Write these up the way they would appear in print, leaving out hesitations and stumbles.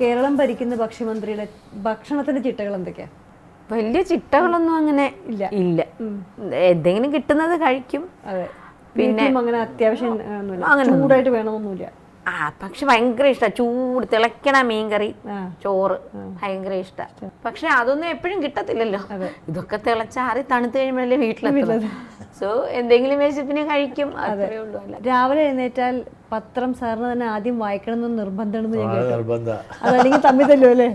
കേരളം ഭരിക്കുന്ന ഭക്ഷ്യമന്ത്രിയുടെ ഭക്ഷണത്തിന്റെ ചിട്ടകൾ എന്തൊക്കെയാ? വലിയ ചിട്ടകളൊന്നും അങ്ങനെ ഇല്ല. ഇല്ല. എന്തെങ്കിലും കിട്ടുന്നത് കഴിക്കും. അതെ. പിന്നെ അങ്ങനെ അത്യാവശ്യം ചൂടായിട്ട് വേണമെന്നൊന്നുമില്ല. പക്ഷെ ഭയങ്കര ഇഷ്ടമാണ് ചൂട് തിളക്കണ മീൻകറി, ചോറ് ഭയങ്കര ഇഷ്ടമാണ്. പക്ഷെ അതൊന്നും എപ്പോഴും കിട്ടത്തില്ലല്ലോ. ഇതൊക്കെ തിളച്ചാറി തണുത്ത് കഴിയുമ്പോഴല്ലേ വീട്ടിലെത്തുന്നത്. സോ എന്തെങ്കിലും വിശപ്പിന് കഴിക്കും, അത്രേ ഉള്ളൂ. രാവിലെ എഴുന്നേറ്റാൽ പത്രം സാറിന് തന്നെ ആദ്യം വായിക്കണം എന്ന് നിർബന്ധമാണെന്ന് ഞാൻ കേട്ടു. അതല്ലെങ്കിൽ തമ്മിൽ തല്ലോ അല്ലേ?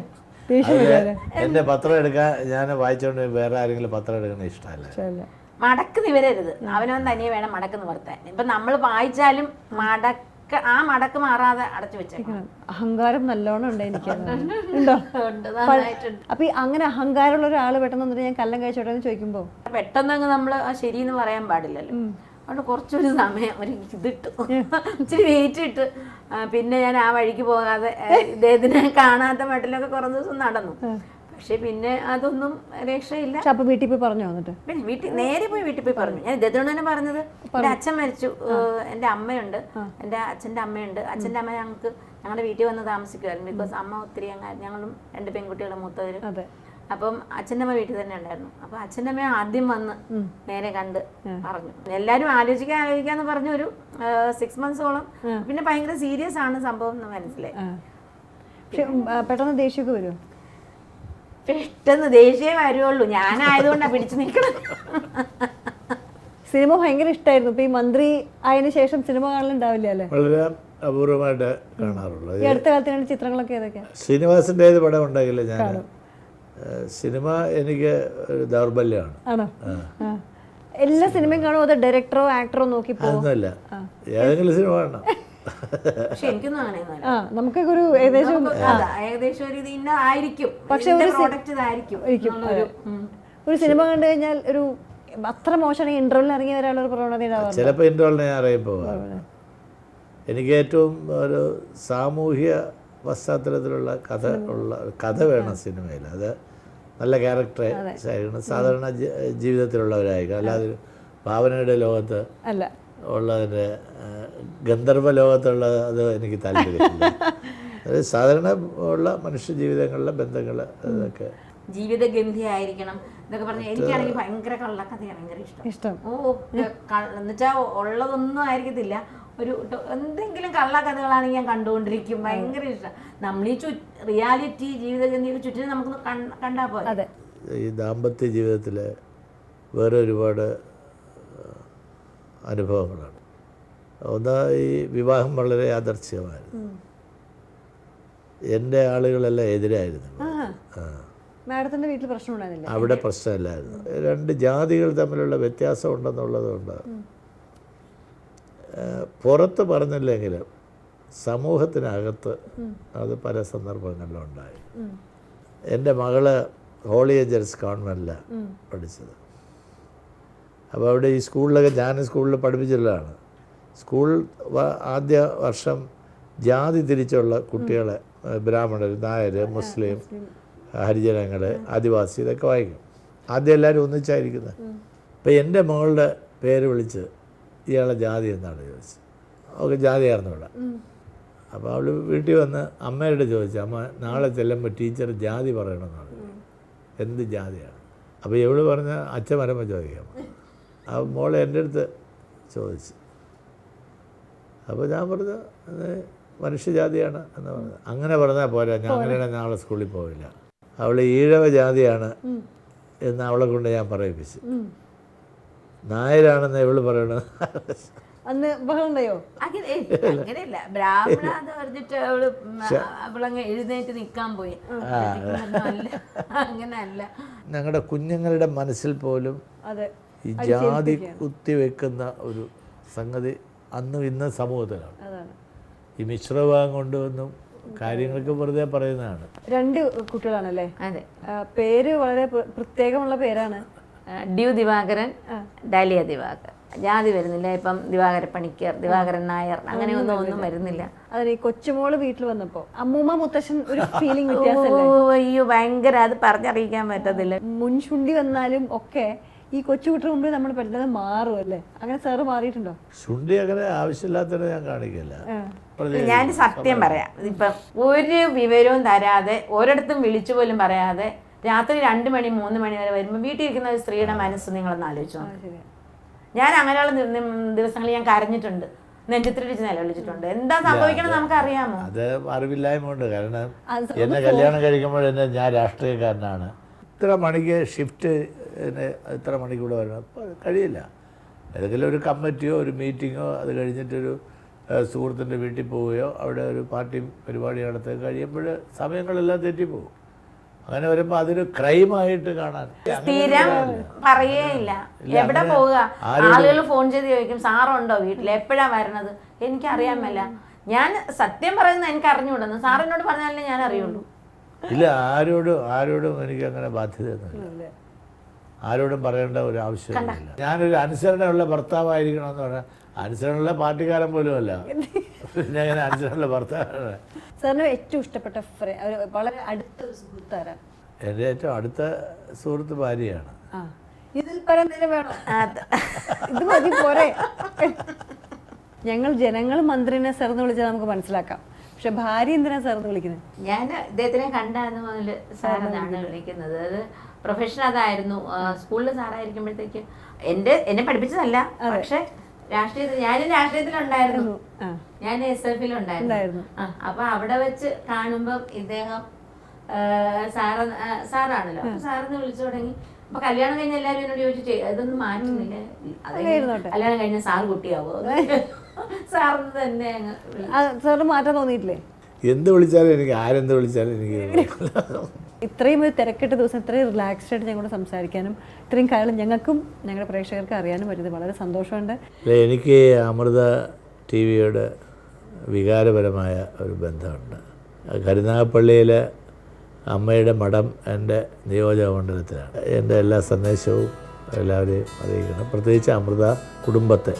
എന്റെ പത്രം എടുക്കാൻ ഞാൻ വായിച്ചോണ്ട് വേറെ ആരെങ്കിലും പത്രം എടുക്കുന്ന ഇഷ്ടമല്ല. മടക്ക് നിവരരുത്, അവനവൻ തനിയെ വേണം മടക്ക് നിവർത്താൻ. ഇപ്പൊ നമ്മൾ വായിച്ചാലും ആ മടക്ക് മാറാതെ അടച്ചു വെച്ചേക്കണം. അഹങ്കാരം നല്ലോണം ഉണ്ട് എനിക്ക്. ഉണ്ടോ? അപ്പൊ അങ്ങനെ അഹങ്കാരമുള്ള ഒരാള് പെട്ടെന്ന് ഞാൻ കല്ലം കഴിച്ചോട്ടെ എന്ന് ചോദിക്കുമ്പോ പെട്ടെന്ന് നമ്മള് ശരിയെന്ന് പറയാൻ പാടില്ലല്ലോ. അതുകൊണ്ട് കുറച്ചൊരു സമയം ഒരു ഇതിട്ടു, ഇച്ചിരി വെയിറ്റ് ഇട്ട്, പിന്നെ ഞാൻ ആ വഴിക്ക് പോകാതെ ഇദ്ദേഹത്തിനെ കാണാത്ത മട്ടിലൊക്കെ കുറേ ദിവസം നടന്നു. പക്ഷെ പിന്നെ അതൊന്നും രക്ഷയില്ല. അപ്പൊ വീട്ടിൽ പോയി പറഞ്ഞു വന്നിട്ട് പിന്നെ നേരെ പോയി വീട്ടിൽ പോയി പറഞ്ഞു. ഞാൻ ഇദ്ദേഹത്തോട് തന്നെ പറഞ്ഞത്, എൻ്റെ അച്ഛൻ മരിച്ചു, എൻ്റെ അമ്മയുണ്ട്, എൻ്റെ അച്ഛൻ്റെ അമ്മയുണ്ട്. അച്ഛൻ്റെ അമ്മ ഞങ്ങളുടെ വീട്ടിൽ വന്ന് താമസിക്കുമായിരുന്നു. ബിക്കോസ് അമ്മ ഒത്തിരി ഞങ്ങളും 2 പെൺകുട്ടികളും മൂത്തവരും. അപ്പം അച്ഛൻ്റെ അമ്മ വീട്ടിൽ തന്നെ ഉണ്ടായിരുന്നു. അപ്പൊ അച്ഛൻ്റെ അമ്മ ആദ്യം വന്ന് നേരെ കണ്ട് പറഞ്ഞു. എല്ലാരും ആലോചിക്കാന്ന് പറഞ്ഞു. ഒരു 6 monthsോളം. പിന്നെ ഭയങ്കര സീരിയസ് ആണ് സംഭവം എന്ന് മനസ്സിലായി. പക്ഷെ പെട്ടെന്ന് ദേഷ്യമൊക്കെ വരുമോ? പെട്ടെന്ന് ദേഷ്യമേ വരുള്ളൂ. ഞാനായതുകൊണ്ടാണ് പിടിച്ചു നിൽക്കണം. സിനിമ ഭയങ്കര ഇഷ്ടമായിരുന്നു. ഇപ്പൊ ഈ മന്ത്രി ആയതിനു ശേഷം സിനിമ കാണലുണ്ടാവില്ല അല്ലേ? വളരെ അപൂർവമായിട്ട് കാണാറുള്ളൂ. ഈ അടുത്ത കാലത്ത് കണ്ട ചിത്രങ്ങളൊക്കെ ഏതൊക്കെയാ? ശ്രീനിവാസിന്റെ ഏത് പടം ഉണ്ടെങ്കിലും ഞാൻ സിനിമ എനിക്ക് ഒരു ദൗർബല്യമാണ്. ആണോ? എല്ലാ സിനിമയും കാണുമോ? അതോ ഡയറക്ടറോ ആക്ടറോ നോക്കി പോകുന്നില്ല, ഏതെങ്കിലും സിനിമ കാണണം. പക്ഷെ എനിക്കൊന്നും അങ്ങനെയൊന്നും. നമുക്കൊക്കെ ഒരു ഏകദേശം ഒരു ഇത് ആയിരിക്കും. പക്ഷെ ഒരു സിനിമ കണ്ടു കഴിഞ്ഞാൽ ഒരു അത്ര മോശമാണെങ്കിൽ ഇന്റർവെല്ലിൽ ഇറങ്ങി വരാനുള്ള പ്രവണത ഉണ്ടാവാറുണ്ട്. ചിലപ്പോൾ ഇന്റർവെല്ലിനെ ഞാൻ അറിയുമ്പോൾ എനിക്ക് ഏറ്റവും ഒരു സാമൂഹ്യ പശ്ചാത്തലത്തിലുള്ള കഥ വേണം സിനിമയിൽ. അത് നല്ല ക്യാരക്ടറൈസ് ആയിരിക്കണം, സാധാരണ ജീവിതത്തിലുള്ളവരായിരിക്കണം. അല്ലാതെ ഭാവനയുടെ ലോകത്ത് അല്ല ഉള്ളതിൻ്റെ ഗന്ധർവ ലോകത്തുള്ള അത് എനിക്ക് താല്പര്യമില്ല. അത് സാധാരണ ഉള്ള മനുഷ്യ ജീവിതങ്ങളിലെ ബന്ധങ്ങൾ അതൊക്കെ ജീവിതഗന്ധിയായിരിക്കണം എന്നൊക്കെ പറഞ്ഞാൽ എനിക്കാണെങ്കിൽ ഭയങ്കര കള്ളക്കഥയാണ് ഭയങ്കര ഇഷ്ടം. എന്നുവെച്ചാൽ ഉള്ളതൊന്നും ആയിരിക്കത്തില്ല, ഒരു എന്തെങ്കിലും കള്ളക്കഥകളാണെങ്കിൽ ഞാൻ കണ്ടുകൊണ്ടിരിക്കും. ഭയങ്കര ഇഷ്ടം. നമ്മൾ ഈ റിയാലിറ്റി ജീവിതഗന്ധിയൊക്കെ ചുറ്റിനും നമുക്ക് കണ്ടാൽ പോലെ. ഈ ദാമ്പത്യ ജീവിതത്തിൽ വേറെ ഒരുപാട് അനുഭവങ്ങളാണ്. ഒന്ന്, ഈ വിവാഹം വളരെ യാദർച്ഛികമായിരുന്നു. എൻ്റെ ആളുകളെല്ലാം എതിരായിരുന്നു. അവിടെ പ്രശ്നമില്ലായിരുന്നു. 2 ജാതികൾ തമ്മിലുള്ള വ്യത്യാസം ഉണ്ടെന്നുള്ളതുകൊണ്ട് പുറത്ത് പറഞ്ഞില്ലെങ്കിലും സമൂഹത്തിനകത്ത് അത് പല സന്ദർഭങ്ങളിലും ഉണ്ടായി. എൻ്റെ മകള് ഹോളി ഏഞ്ചൽസ് കോൺവെന്റിലാണ് പഠിച്ചത്. അപ്പോൾ അവിടെ ഈ സ്കൂളിലൊക്കെ ഞാൻ സ്കൂളിൽ പഠിപ്പിച്ചിട്ടുള്ളതാണ്. സ്കൂൾ ആദ്യ വർഷം ജാതി തിരിച്ചുള്ള കുട്ടികളെ, ബ്രാഹ്മണർ, നായർ, മുസ്ലിം, ഹരിജനങ്ങൾ, ആദിവാസി ഇതൊക്കെ വായിക്കും. ആദ്യം എല്ലാവരും ഒന്നിച്ചായിരിക്കുന്നത്. അപ്പോൾ എൻ്റെ മകളുടെ പേര് വിളിച്ച് ഇയാളെ ജാതി എന്നാണ് ചോദിച്ചത്. അവൾക്ക് ജാതി അറിഞ്ഞൂടാ. അപ്പോൾ അവൾ വീട്ടിൽ വന്ന് അമ്മയോട് ചോദിച്ചു, അമ്മ നാളെ ചെല്ലുമ്പോൾ ടീച്ചർ ജാതി പറയണമെന്നാണ്. എന്ത് ജാതിയാണ്? അപ്പോൾ ഇവള് പറഞ്ഞ അച്ഛൻ വരുമ്പോൾ ചോദിക്കാം. ആ മോളെ എൻ്റെ അടുത്ത് ചോദിച്ചു. അപ്പോൾ ഞാൻ പറഞ്ഞു മനുഷ്യജാതിയാണ് എന്ന് പറഞ്ഞു. അങ്ങനെ പറഞ്ഞാൽ പോരാ, ഞാൻ അങ്ങനെയാണെങ്കിൽ നാളെ സ്കൂളിൽ പോവില്ല. അവൾ ഈഴവ ജാതിയാണ് എന്ന് അവളെ കൊണ്ട് ഞാൻ പറയിപ്പിച്ചു. നായരാണെന്ന് ഇവള് പറയണത്. അങ്ങനെയല്ല, ബ്രാഹ്മണ പറഞ്ഞിട്ട് അവളങ്ങ് എഴുന്നേറ്റ് നിൽക്കാൻ പോയി. അങ്ങനെയല്ല, ഞങ്ങളുടെ കുഞ്ഞുങ്ങളുടെ മനസ്സിൽ പോലും ഈ ജാതി കുത്തിവെക്കുന്ന ഒരു സംഗതി അന്നും ഇന്ന് സമൂഹത്തിലാണ്. ഈ മിശ്രഭാഗം കൊണ്ടുവന്നും കാര്യങ്ങളൊക്കെ വെറുതെ പറയുന്നതാണ്. 2 കുട്ടികളാണല്ലേ? അതെ. പേര് വളരെ പ്രത്യേകമുള്ള പേരാണ്. ഡ്യൂ ദിവാകരൻ, ഡാലിയ ദിവാകർ. ജാതി വരുന്നില്ല. ഇപ്പം ദിവാകര പണിക്കർ, ദിവാകരൻ നായർ, അങ്ങനെയൊന്നും വരുന്നില്ല. അതെ. കൊച്ചുമോള് വീട്ടിൽ വന്നപ്പോ അമ്മൂമ്മ മുത്തശ്ശൻ ഒരു ഫീലിംഗ് വ്യത്യാസം. അയ്യോ ഭയങ്കര, അത് പറഞ്ഞറിയിക്കാൻ പറ്റത്തില്ല. മുൻചുണ്ടി വന്നാലും ഒക്കെ ഈ കൊച്ചുകുട്ടിയുടെ മുമ്പിൽ നമ്മൾ പെട്ടെന്ന് മാറും അല്ലേ? അങ്ങനെ സാറ് മാറിയിട്ടുണ്ടോ? ശുണ്ഠി അങ്ങനെ ആവശ്യമില്ലാത്തതിനെ ഞാൻ കാണിക്കില്ല. ഞാൻ സത്യം പറയാം, ഇപ്പം ഒരു വിവരവും തരാതെ ഒരിടത്തും വിളിച്ചു പോലും പറയാതെ രാത്രി 2 മണി 3 മണി വരെ വരുമ്പോൾ വീട്ടിൽ ഇരിക്കുന്ന ഒരു സ്ത്രീയുടെ മനസ്സ് നിങ്ങളൊന്ന് ആലോചിച്ചു. ഞാൻ അങ്ങനെയുള്ള ദിവസങ്ങളിൽ ഞാൻ കരഞ്ഞിട്ടുണ്ട്, നെഞ്ചത്തിരിച്ച് നിലവിളിച്ചിട്ടുണ്ട്. എന്താ സംഭവിക്കണം നമുക്ക് അറിയാമോ? അത് അറിവില്ലായ്മ കൊണ്ട്. കാരണം എന്നെ കല്യാണം കഴിക്കുമ്പോൾ ഞാൻ രാഷ്ട്രീയക്കാരനാണ്. ഇത്ര മണിക്ക് ഷിഫ്റ്റ് ഇത്ര മണിക്കൂടെ വരണം കഴിയില്ല. ഏതെങ്കിലും ഒരു കമ്മിറ്റിയോ ഒരു മീറ്റിങ്ങോ അത് കഴിഞ്ഞിട്ടൊരു സുഹൃത്തിൻ്റെ വീട്ടിൽ പോവുകയോ അവിടെ ഒരു പാർട്ടി പരിപാടി നടത്തി കഴിയുമ്പോൾ സമയങ്ങളെല്ലാം തെറ്റിപ്പോകും. അങ്ങനെ വരുമ്പോൾ അതൊരു ക്രൈമായിട്ട് കാണാൻ സ്ഥിരം പറയേയില്ല. എവിടെ പോവുക, ആളുകൾ ഫോൺ ചെയ്ത് ചോദിക്കും സാറുണ്ടോ വീട്ടിൽ, എപ്പോഴാ വരണത്, എനിക്കറിയാൻ മേല. ഞാൻ സത്യം പറയുന്നത് എനിക്ക് അറിഞ്ഞുകൂടുന്നു, സാറിനോട് പറഞ്ഞാലേ ഞാൻ അറിയുള്ളൂ. ഇല്ല, ആരോടും എനിക്ക് അങ്ങനെ ബാധ്യതയൊന്നുമില്ല. ആരോടും പറയേണ്ട ഒരു ആവശ്യമില്ല. ഞാനൊരു അനുസരണയുള്ള ഭർത്താവായിരിക്കണമെന്ന് പറഞ്ഞാൽ അനുസരണയുള്ള പാർട്ടിക്കാരൻ പോലും അല്ല, പിന്നെ അങ്ങനെ അനുസരണയുള്ള ഭർത്താവാണ്. സാറിന് ഏറ്റവും ഇഷ്ടപ്പെട്ട വളരെ അടുത്ത സുഹൃത്താരാ? എൻ്റെ ഏറ്റവും അടുത്ത സുഹൃത്ത് ഭാര്യയാണ്. ഇതിൽ പരം വേണം, ഇത് മതി പോരെ. ജനങ്ങൾ മന്ത്രിനെ സാറെന്ന് വിളിച്ചാൽ നമുക്ക് മനസ്സിലാക്കാം, പക്ഷെ ഭാര്യ എന്തിനാ സാറെന്ന് വിളിക്കുന്നത്? ഞാൻ ഇദ്ദേഹത്തിനെ കണ്ടായിരുന്നു മുതൽ സാറെന്നാണ് വിളിക്കുന്നത്. അത് പ്രൊഫഷൻ അതായിരുന്നു. സ്കൂളിൽ സാറായിരിക്കുമ്പോഴത്തേക്ക് എന്നെ പഠിപ്പിച്ചതല്ല, പക്ഷെ ഞാനും രാഷ്ട്രീയത്തിലുണ്ടായിരുന്നു. ഞാൻ SFിലുണ്ടായിരുന്നു. അപ്പൊ അവിടെ വെച്ച് കാണുമ്പം ഇദ്ദേഹം സാറാണല്ലോ, അപ്പൊ സാറെന്ന് വിളിച്ചു തുടങ്ങി. അപ്പൊ കല്യാണം കഴിഞ്ഞ എല്ലാവരും എന്നോട് ചോദിച്ചു ഇതൊന്നും മാറ്റുന്നില്ല, കല്യാണം കഴിഞ്ഞ സാറ് കുട്ടിയാവോ? സാറിന് തന്നെ സാറിന് മാറ്റാൻ തോന്നിയിട്ടില്ലേ? എന്ത് വിളിച്ചാലും എനിക്ക്, ആരെന്ത് വിളിച്ചാലും എനിക്ക്. ഇത്രയും ഒരു തിരക്കിട്ട ദിവസം ഇത്രയും റിലാക്സ്ഡ് ആയിട്ട് ഞങ്ങളോട് സംസാരിക്കാനും ഇത്രയും കാലം ഞങ്ങൾക്കും ഞങ്ങളുടെ പ്രേക്ഷകർക്ക് അറിയാനും പറ്റുന്നത് വളരെ സന്തോഷമുണ്ട്. എനിക്ക് അമൃത TV-യോട് വികാരപരമായ ഒരു ബന്ധമുണ്ട്. കരുനാഗപ്പള്ളിയിലെ അമ്മയുടെ മഠം എൻ്റെ നിയോജക മണ്ഡലത്തിലാണ്. എൻ്റെ എല്ലാ സന്ദേശവും എല്ലാവരെയും അറിയിക്കണം, പ്രത്യേകിച്ച് അമൃത കുടുംബത്തെ.